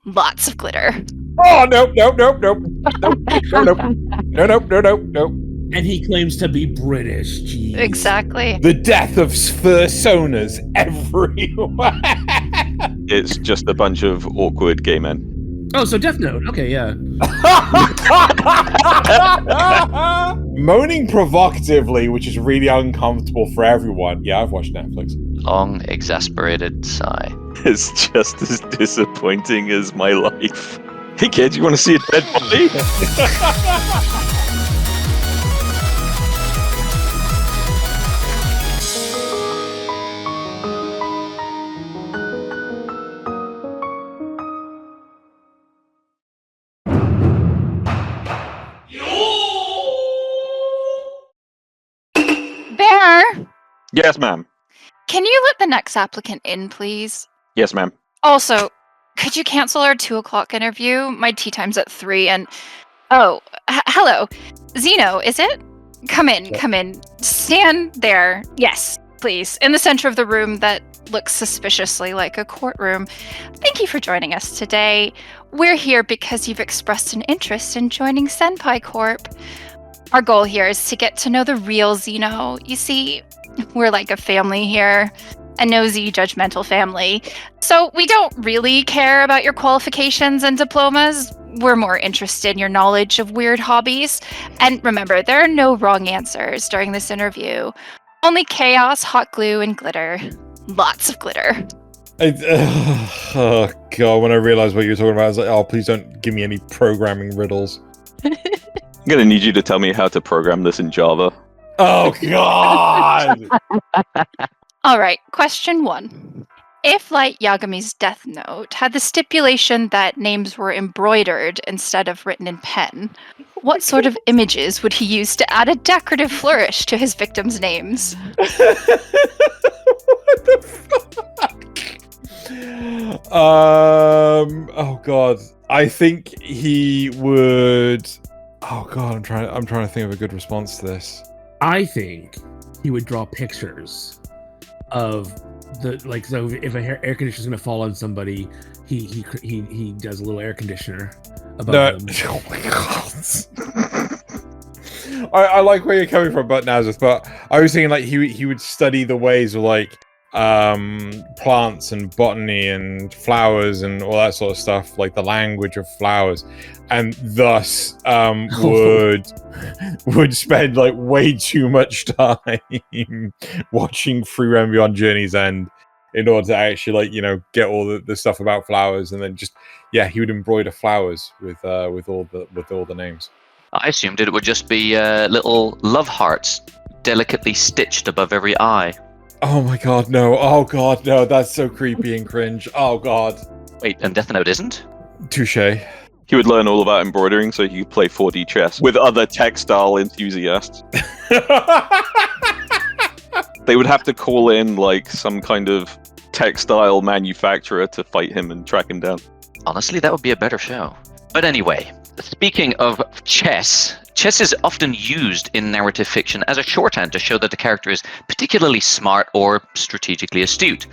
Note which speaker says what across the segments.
Speaker 1: Lots of glitter.
Speaker 2: Oh, nope. No.
Speaker 3: And he claims to be British. Jeez.
Speaker 1: Exactly.
Speaker 2: The death of personas everywhere.
Speaker 4: It's just a bunch of awkward gay men.
Speaker 3: Oh, so Death Note. Okay, yeah.
Speaker 2: Moaning provocatively, which is really uncomfortable for everyone. Yeah, I've watched Netflix.
Speaker 5: Long, exasperated sigh.
Speaker 4: It's just as disappointing as my life. Hey kid, you want to see a dead body?
Speaker 1: Bear,
Speaker 4: Yes, ma'am.
Speaker 1: can you let the next applicant in, please?
Speaker 4: Yes, ma'am.
Speaker 1: Also, could you cancel our 2:00 interview? My tea time's at 3 and... Oh, hello. Xeno, is it? Come in. Stand there. Yes, please. In the center of the room that looks suspiciously like a courtroom. Thank you for joining us today. We're here because you've expressed an interest in joining Senpai Corp. Our goal here is to get to know the real Xeno. You see, we're like a family here. A nosy, judgmental family. So we don't really care about your qualifications and diplomas. We're more interested in your knowledge of weird hobbies. And remember, there are no wrong answers during this interview. Only chaos, hot glue, and glitter. Lots of glitter.
Speaker 2: Oh god, when I realized what you were talking about, I was like, oh, please don't give me any programming riddles.
Speaker 4: I'm gonna need you to tell me how to program this in Java.
Speaker 2: Oh god!
Speaker 1: All right, question 1. If Light Yagami's death note had the stipulation that names were embroidered instead of written in pen, what sort of images would he use to add a decorative flourish to his victims' names?
Speaker 2: What the fuck? Oh god. I think he would... Oh god, I'm trying to think of a good response to this.
Speaker 3: I think he would draw pictures of the, like, so if an air conditioner's gonna fall on somebody, he does a little air conditioner above them.
Speaker 2: Oh my god. I like where you're coming from, but Nazareth, but I was thinking like he would study the ways of like plants and botany and flowers and all that sort of stuff, like the language of flowers, and thus would spend like way too much time watching Free Run Beyond Journey's End in order to actually, like, you know, get all the stuff about flowers, and then just, yeah, he would embroider flowers with all the names.
Speaker 5: I assumed it would just be little love hearts delicately stitched above every eye.
Speaker 2: Oh my god, no. Oh god, no. That's so creepy and cringe. Oh god.
Speaker 5: Wait, and Death Note isn't?
Speaker 2: Touche.
Speaker 4: He would learn all about embroidering so he could play 4D chess with other textile enthusiasts. They would have to call in like some kind of textile manufacturer to fight him and track him down.
Speaker 5: Honestly, that would be a better show. But anyway, speaking of chess, chess is often used in narrative fiction as a shorthand to show that the character is particularly smart or strategically astute.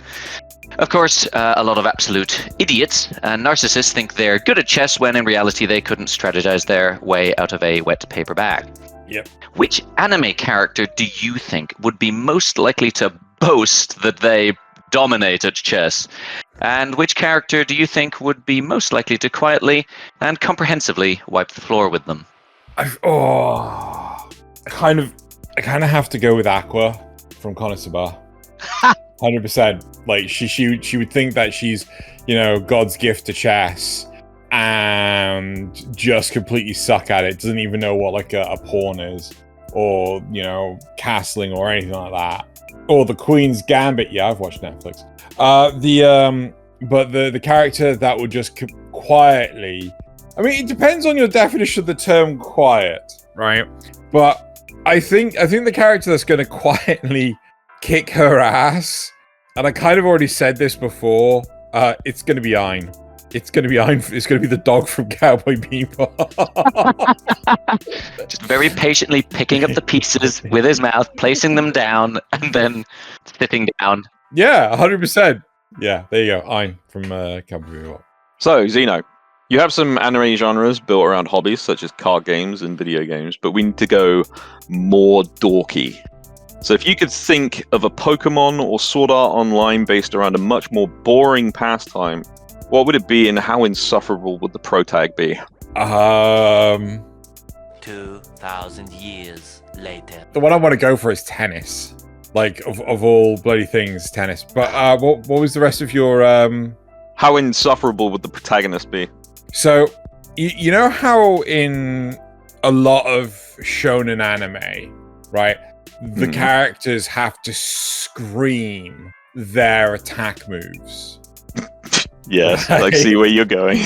Speaker 5: Of course, a lot of absolute idiots and narcissists think they're good at chess when in reality they couldn't strategize their way out of a wet paper bag.
Speaker 2: Yep.
Speaker 5: Which anime character do you think would be most likely to boast that they dominate at chess? And which character do you think would be most likely to quietly and comprehensively wipe the floor with them?
Speaker 2: I kind of have to go with Aqua from Konosuba. 100%. Like she would think that she's, you know, God's gift to chess, and just completely suck at it. Doesn't even know what like a pawn is, or, you know, castling or anything like that. Or the Queen's Gambit. Yeah, I've watched Netflix. But the character that would just quietly. I mean, it depends on your definition of the term quiet, right? But I think the character that's going to quietly kick her ass, and I kind of already said this before, it's going to be Ainz. It's going to be Ainz. It's going to be the dog from Cowboy Bebop.
Speaker 5: Just very patiently picking up the pieces with his mouth, placing them down, and then sitting down.
Speaker 2: Yeah, 100%. Yeah, there you go. Ainz from Cowboy Bebop.
Speaker 4: So, Xeno, you have some anime genres built around hobbies such as card games and video games, but we need to go more dorky. So if you could think of a Pokemon or Sword Art Online based around a much more boring pastime, what would it be and how insufferable would the protag be?
Speaker 6: 2,000 years later.
Speaker 2: The one I want to go for is tennis. Like, of all bloody things, tennis. But what was the rest of your...
Speaker 4: How insufferable would the protagonist be?
Speaker 2: So, you know how in a lot of shonen anime, right, the characters have to scream their attack moves?
Speaker 4: Yes, I see where you're going.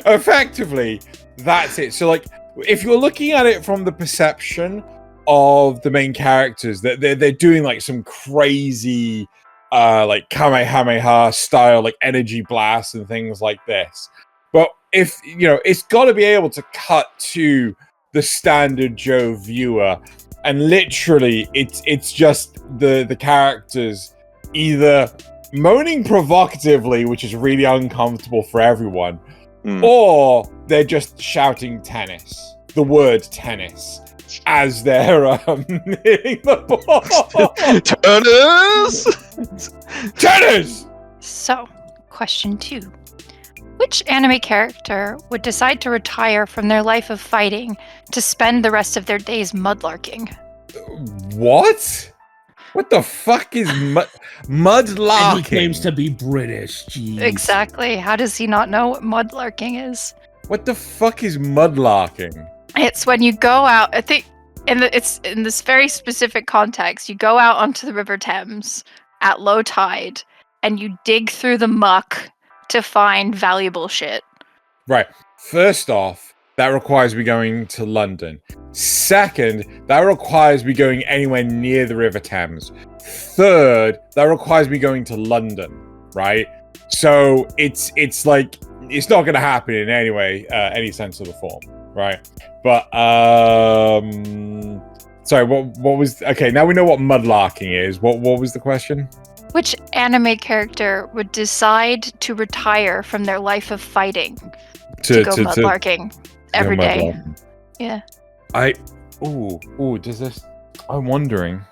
Speaker 2: Effectively, that's it. So, like, if you're looking at it from the perception of the main characters, that they're doing like some crazy, like Kamehameha style, like energy blasts and things like this. But if it's got to be able to cut to the standard Joe viewer, and literally, it's just the characters either moaning provocatively, which is really uncomfortable for everyone, or they're just shouting tennis, the word tennis, as they're hitting the ball.
Speaker 4: Tennis!
Speaker 2: Tennis!
Speaker 1: So, question 2. Which anime character would decide to retire from their life of fighting to spend the rest of their days mudlarking?
Speaker 2: What? What the fuck is mudlarking?
Speaker 3: And he claims to be British. Jeez.
Speaker 1: Exactly. How does he not know what mudlarking is?
Speaker 2: What the fuck is mudlarking?
Speaker 1: It's when you go out, I think, it's in this very specific context, you go out onto the River Thames at low tide, and you dig through the muck to find valuable shit.
Speaker 2: Right. First off, that requires me going to London. Second, that requires me going anywhere near the River Thames. Third, that requires me going to London, right? So it's like it's not going to happen in any way, any sense of the form, right? But sorry, what was? Okay, now we know what mudlarking is. What was the question?
Speaker 1: Which anime character would decide to retire from their life of fighting to go mudlarking every day? Yeah.
Speaker 2: Does this? I'm wondering.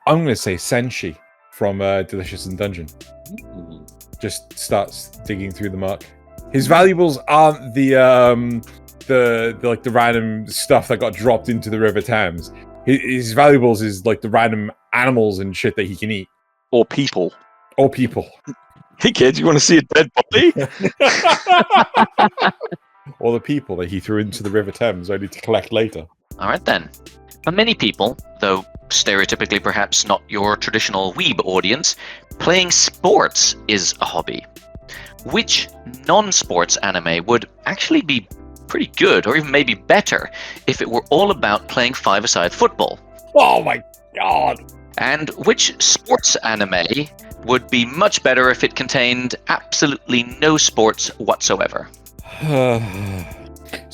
Speaker 2: I'm going to say Senshi from Delicious in Dungeon. Just starts digging through the muck. His valuables aren't the random stuff that got dropped into the River Thames. His valuables is like the random animals and shit that he can eat.
Speaker 4: Or people. Hey kids, you want to see a dead body?
Speaker 2: Or the people that he threw into the River Thames only to collect later.
Speaker 5: Alright then. For many people, though stereotypically perhaps not your traditional weeb audience, playing sports is a hobby. Which non-sports anime would actually be pretty good, or even maybe better, if it were all about playing five-a-side football?
Speaker 2: Oh my god!
Speaker 5: And which sports anime would be much better if it contained absolutely no sports whatsoever?
Speaker 2: So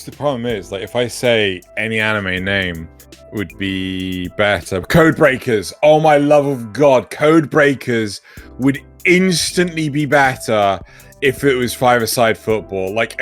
Speaker 2: the problem is, like, if I say any anime name would be better. Codebreakers. Oh my love of God. Codebreakers would instantly be better if it was five-a-side football. Like,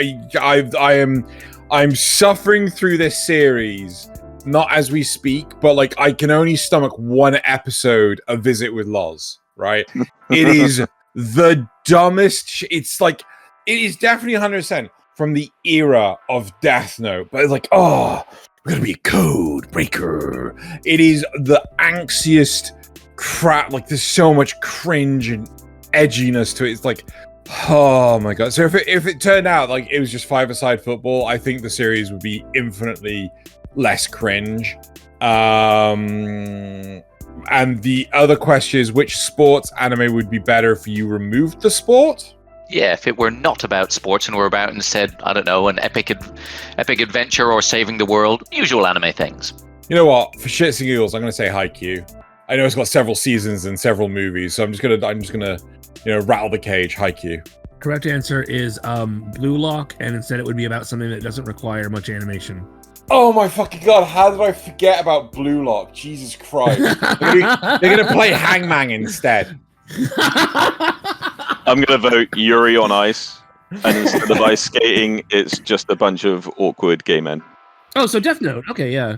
Speaker 2: I'm suffering through this series, not as we speak, but like I can only stomach one episode of Visit with Loz, right? It is the dumbest. It's like, it is definitely 100% from the era of Death Note, but it's like, oh, we're gonna be a code breaker. It is the angstiest crap. Like, there's so much cringe and edginess to it. It's like, oh my god. So if it turned out like it was just five-a-side football, I think the series would be infinitely less cringe. And the other question is, which sports anime would be better if you removed the sport?
Speaker 5: Yeah, if it were not about sports and were about instead, I don't know, an epic adventure or saving the world, usual anime things.
Speaker 2: You know what? For shits and giggles, I'm gonna say Haikyuu. I know it's got several seasons and several movies, so I'm just gonna rattle the cage. Haikyuu.
Speaker 3: Correct answer is Blue Lock, and instead it would be about something that doesn't require much animation.
Speaker 2: Oh my fucking god, how did I forget about Blue Lock? Jesus Christ. They're gonna play Hangman instead.
Speaker 4: I'm gonna vote Yuri on Ice. And instead of ice skating, it's just a bunch of awkward gay men.
Speaker 3: Oh, so Death Note. Okay, yeah.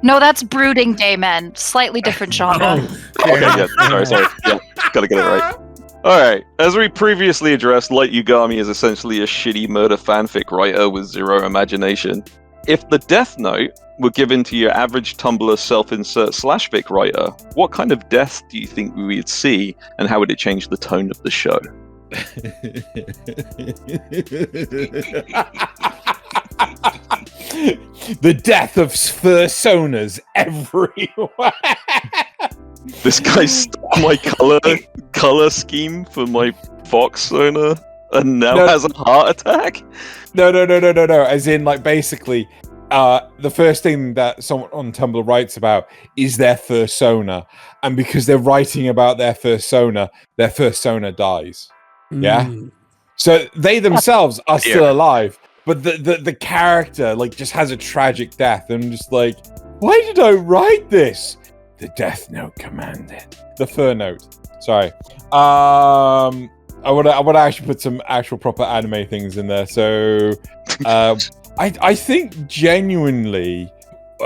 Speaker 1: No, that's brooding gay men. Slightly different genre.
Speaker 4: Okay, yeah, sorry. Yeah, gotta get it right. Alright, as we previously addressed, Light Yagami is essentially a shitty murder fanfic writer with zero imagination. If the Death Note were given to your average Tumblr self-insert /fic writer, what kind of death do you think we would see, and how would it change the tone of the show?
Speaker 2: The death of personas everywhere.
Speaker 4: This guy stole my color scheme for my Fox owner and now has a heart attack?
Speaker 2: No. As in, like, basically, the first thing that someone on Tumblr writes about is their fursona. And because they're writing about their fursona dies. Yeah? So they themselves are still alive. But the character, like, just has a tragic death. And I'm just like, why did I write this? The Death Note commanded. The Fur Note. Sorry. I would actually put some actual proper anime things in there. So, I think genuinely,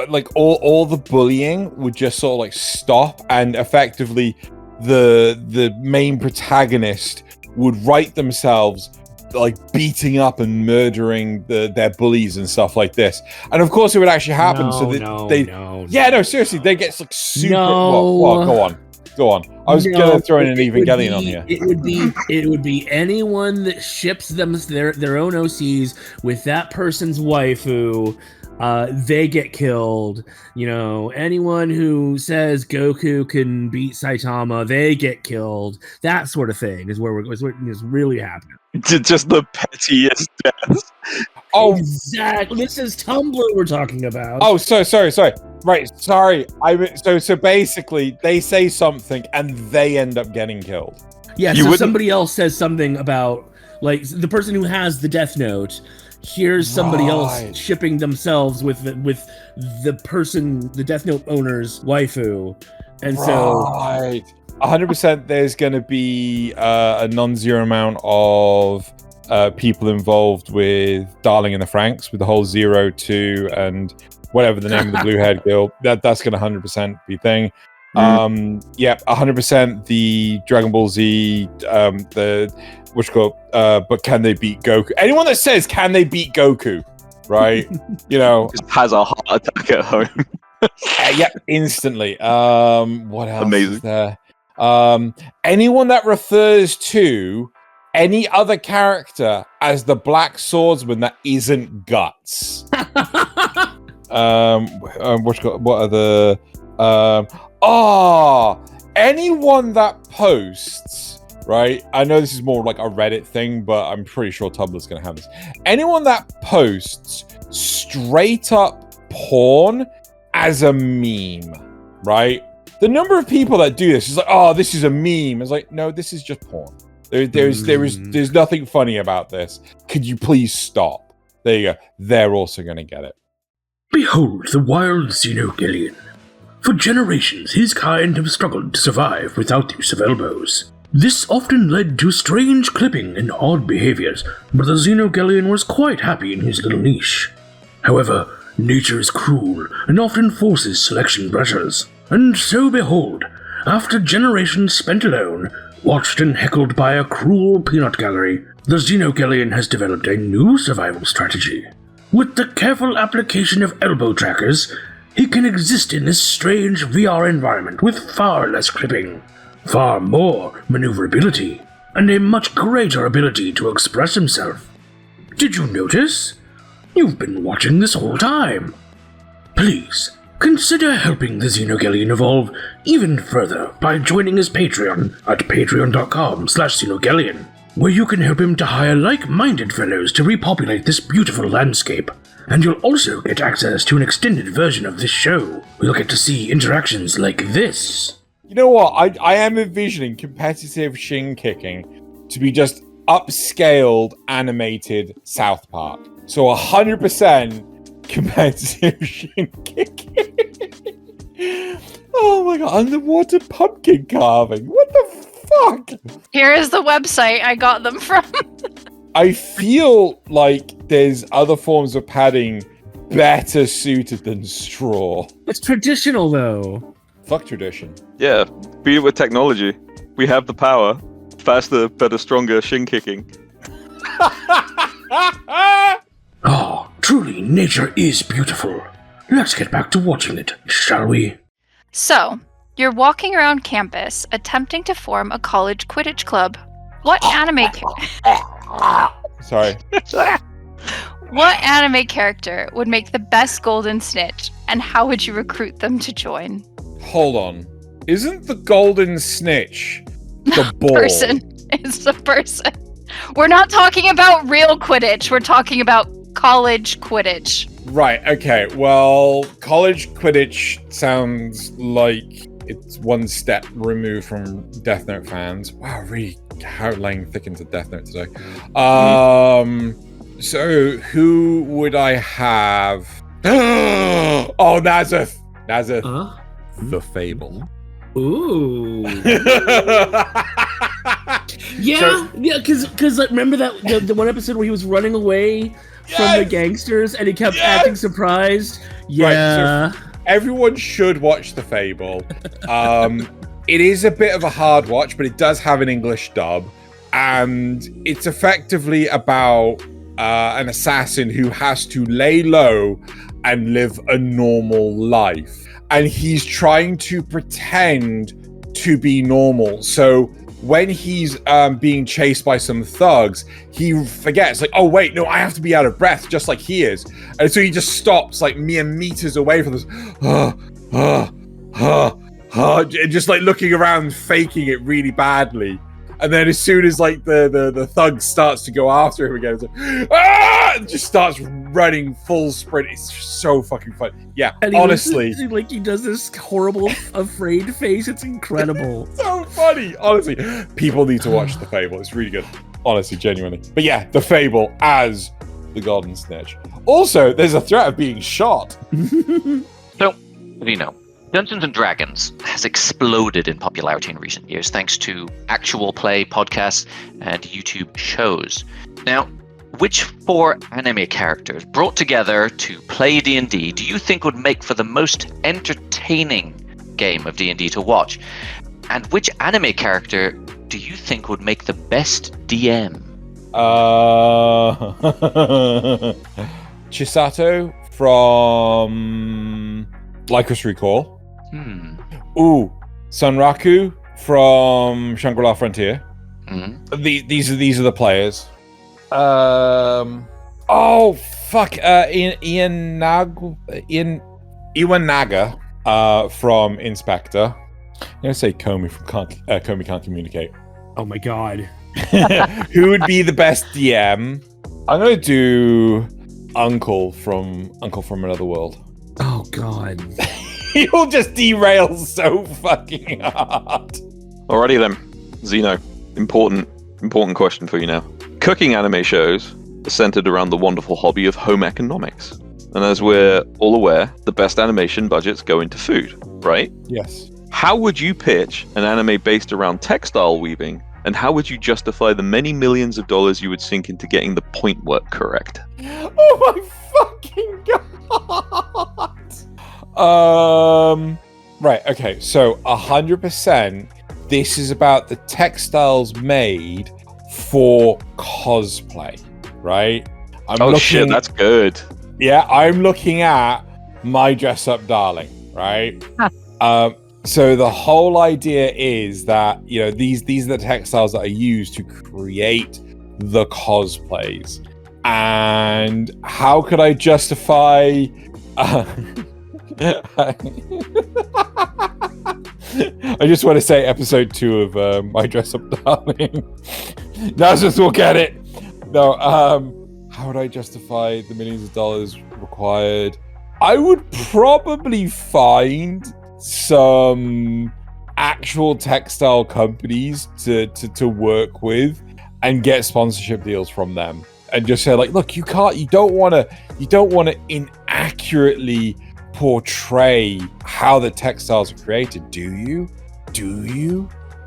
Speaker 2: like, all the bullying would just sort of like stop, and effectively, the main protagonist would write themselves like beating up and murdering their bullies and stuff like this. And of course, it would actually happen. Seriously, they get like super. Go on. I was gonna throw in an Evangelion on here.
Speaker 3: It would be anyone that ships them their own OCs with that person's waifu. They get killed. You know, anyone who says Goku can beat Saitama, they get killed. That sort of thing is what is really happening.
Speaker 4: Just the pettiest deaths.
Speaker 2: Oh,
Speaker 3: exactly. This is Tumblr we're talking about.
Speaker 2: Oh, sorry. Right, sorry. So basically, they say something and they end up getting killed.
Speaker 3: Yeah. So somebody else says something about, like, the person who has the Death Note. Here's somebody else shipping themselves with the person, the Death Note owner's waifu, and so
Speaker 2: 100%. There's going to be a non-zero amount of people involved with Darling in the Franxx, with the whole 02 and whatever the name of the blue-haired girl. That's going to 100% be a thing. 100% the Dragon Ball Z, but can they beat Goku? Anyone that says, can they beat Goku, right? You know,
Speaker 4: just has a heart attack at home.
Speaker 2: Instantly. What else
Speaker 4: Amazing.
Speaker 2: Is there? Anyone that refers to any other character as the Black Swordsman that isn't Guts. What are the anyone that posts, right? I know this is more like a Reddit thing, but I'm pretty sure Tumblr's gonna have this. Anyone that posts straight up porn as a meme, right? The number of people that do this is like, oh, this is a meme. It's like, no, this is just porn. There's nothing funny about this. Could you please stop? There you go. They're also gonna get it.
Speaker 7: Behold the wild Xenogelion. For generations, his kind have struggled to survive without the use of elbows. This often led to strange clipping and odd behaviors, but the Xenogelion was quite happy in his little niche. However, nature is cruel and often forces selection pressures. And so behold, after generations spent alone, watched and heckled by a cruel peanut gallery, the Xenogelion has developed a new survival strategy. With the careful application of elbow trackers, he can exist in this strange VR environment with far less clipping, far more maneuverability, and a much greater ability to express himself. Did you notice? You've been watching this whole time. Please, consider helping the Xenogelion evolve even further by joining his Patreon at patreon.com/Xenogelion, where you can help him to hire like-minded fellows to repopulate this beautiful landscape. And you'll also get access to an extended version of this show. You'll get to see interactions like this.
Speaker 2: You know what? I am envisioning competitive shin kicking to be just upscaled animated South Park. So 100% competitive shin kicking. Oh my god, underwater pumpkin carving. What the fuck?
Speaker 1: Here is the website I got them from.
Speaker 2: I feel like there's other forms of padding better suited than straw.
Speaker 3: It's traditional though.
Speaker 2: Fuck tradition.
Speaker 4: Yeah, beat it with technology. We have the power. Faster, better, stronger, shin kicking.
Speaker 7: Oh, truly, nature is beautiful. Let's get back to watching it, shall we?
Speaker 1: So, you're walking around campus, attempting to form a college Quidditch club. What anime
Speaker 2: Sorry.
Speaker 1: What anime character would make the best golden snitch, and how would you recruit them to join?
Speaker 2: Hold on. Isn't the golden snitch the ball?
Speaker 1: Person. It's the person. We're not talking about real Quidditch. We're talking about college Quidditch.
Speaker 2: Right, okay. Well, college Quidditch sounds like it's one step removed from Death Note fans. Wow, really laying thick into Death Note today. So who would I have? Oh, Nazeth. Nazeth. The Fable.
Speaker 3: Ooh. Yeah, because like, remember that the one episode where he was running away from the gangsters and he kept acting surprised? Yeah.
Speaker 2: Right, so everyone should watch The Fable. It is a bit of a hard watch, but it does have an English dub. And it's effectively about an assassin who has to lay low and live a normal life. And he's trying to pretend to be normal. So when he's being chased by some thugs, he forgets, like, oh wait, no, I have to be out of breath just like he is. And so he just stops like mere meters away from this, just like looking around, faking it really badly. And then as soon as like the thug starts to go after him again, it's like, and just starts running full sprint. It's so fucking fun. Yeah, and honestly,
Speaker 3: like he does this horrible afraid face. It's incredible.
Speaker 2: So funny. Honestly, people need to watch The Fable. It's really good. Honestly, genuinely. But yeah, The Fable as the Golden Snitch. Also, there's a threat of being shot.
Speaker 5: So, Dungeons & Dragons has exploded in popularity in recent years thanks to actual play podcasts and YouTube shows. Now, which 4 anime characters brought together to play D&D do you think would make for the most entertaining game of D&D to watch? And which anime character do you think would make the best DM?
Speaker 2: Chisato from Lycos Recall. Ooh, Sunraku from Shangri-La Frontier. These are the players. Oh fuck! Iwanaga from Inspector. I'm gonna say Komi from Komi Can't Communicate.
Speaker 3: Oh my god!
Speaker 2: Who would be the best DM? I'm gonna do Uncle from Another World.
Speaker 3: Oh god!
Speaker 2: You'll just derail so fucking hard.
Speaker 4: Alrighty then, Xeno. Important question for you now. Cooking anime shows are centered around the wonderful hobby of home economics. And as we're all aware, the best animation budgets go into food, right?
Speaker 2: Yes.
Speaker 4: How would you pitch an anime based around textile weaving, and how would you justify the many millions of dollars you would sink into getting the point work correct?
Speaker 2: Oh my fucking god! Right, okay, so 100% this is about the textiles made for cosplay, right?
Speaker 4: Shit, that's good.
Speaker 2: Yeah, I'm looking at My Dress Up Darling, right? So the whole idea is that, these are the textiles that are used to create the cosplays. And how could I justify... I just want to say episode 2 of My Dress Up Darling. Nazareth will get it. No, how would I justify the millions of dollars required? I would probably find some actual textile companies to work with and get sponsorship deals from them, and just say like, look, you don't want to inaccurately portray how the textiles are created, do you?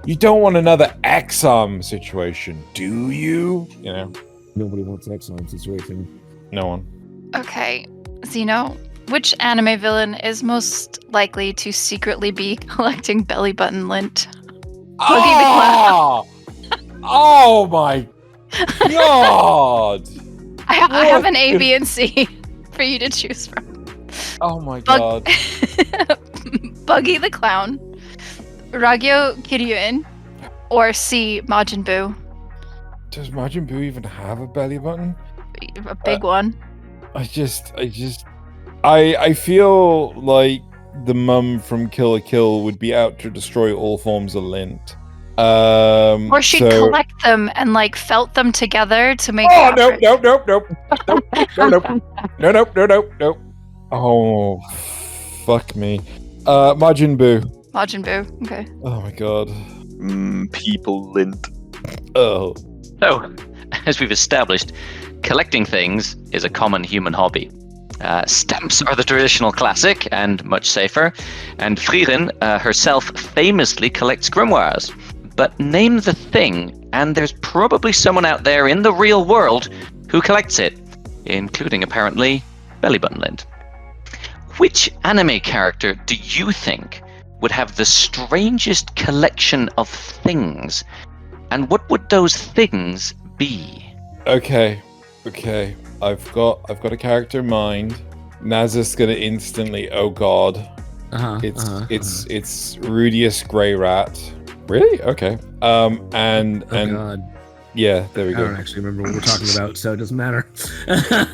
Speaker 2: You don't want another X-Arm situation, do you? You know,
Speaker 3: Nobody wants an X-Arm situation.
Speaker 2: no one.
Speaker 1: Okay, Xeno, which anime villain is most likely to secretly be collecting belly button lint? Buggy the Clown.
Speaker 2: Oh my god!
Speaker 1: I have an A, B, and C for you to choose from.
Speaker 2: Oh my god.
Speaker 1: Buggy the Clown, Ragyo Kiryuin, or C, Majin Buu.
Speaker 2: Does Majin Buu even have a belly button?
Speaker 1: A big one.
Speaker 2: I feel like the mum from Kill la Kill would be out to destroy all forms of lint.
Speaker 1: Or she'd collect them and like felt them together to make.
Speaker 2: Oh nope. Oh, fuck me. Majin Buu.
Speaker 1: Majin Buu. Okay.
Speaker 2: Oh my god.
Speaker 4: People lint.
Speaker 2: Oh.
Speaker 5: So, as we've established, collecting things is a common human hobby. Stamps are the traditional classic and much safer, and Frieren herself famously collects grimoires. But name the thing, and there's probably someone out there in the real world who collects it, including apparently belly button lint. Which anime character do you think would have the strangest collection of things? And what would those things be?
Speaker 2: Okay. I've got a character in mind. Naza's gonna instantly. Oh god. It's Rudius Grey Rat. Really? Okay. And
Speaker 3: God.
Speaker 2: Yeah, there we
Speaker 3: I
Speaker 2: go.
Speaker 3: don't actually remember what we're talking about, so it doesn't matter.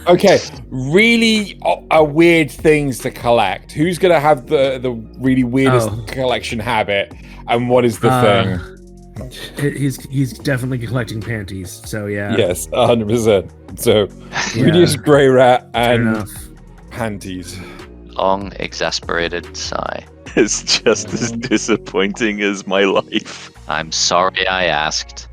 Speaker 2: Okay, really weird things to collect. Who's gonna have the really weirdest collection habit, and what is the thing?
Speaker 3: He's definitely collecting panties, so yeah.
Speaker 2: Yes, 100%. So, Rudius Grey Rat and panties.
Speaker 5: Long, exasperated sigh.
Speaker 4: It's just as disappointing as my life.
Speaker 5: I'm sorry I asked.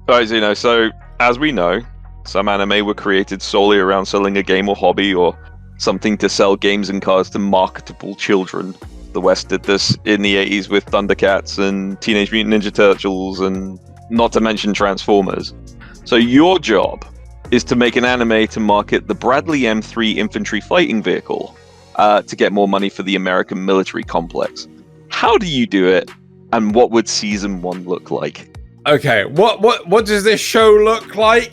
Speaker 4: Alright, Xeno, so as we know, some anime were created solely around selling a game or hobby or something to sell games and cards to marketable children. The West did this in the 80s with Thundercats and Teenage Mutant Ninja Turtles and not to mention Transformers. So your job is to make an anime to market the Bradley M3 infantry fighting vehicle to get more money for the American military complex. How do you do it, and what would season 1 look like?
Speaker 2: Okay, what does this show look like?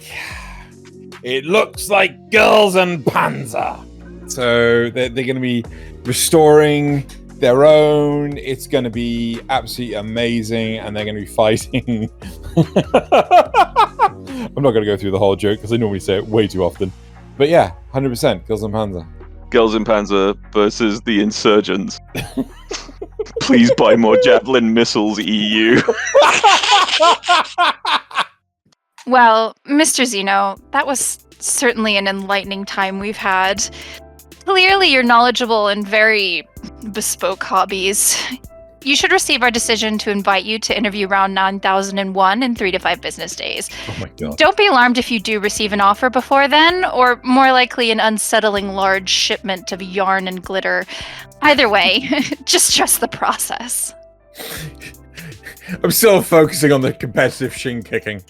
Speaker 2: It looks like Girls and Panzer. So they're going to be restoring their own. It's going to be absolutely amazing, and they're going to be fighting. I'm not going to go through the whole joke because I normally say it way too often. But yeah, 100% Girls and Panzer.
Speaker 4: Girls in Panzer versus the insurgents. Please buy more Javelin missiles, EU.
Speaker 1: Well, Mr. Xeno, that was certainly an enlightening time we've had. Clearly, you're knowledgeable in very bespoke hobbies. You should receive our decision to invite you to interview round 9001 in 3 to 5 business days.
Speaker 2: Oh my god.
Speaker 1: Don't be alarmed if you do receive an offer before then, or more likely an unsettling large shipment of yarn and glitter. Either way, just trust the process.
Speaker 2: I'm still focusing on the competitive shin kicking.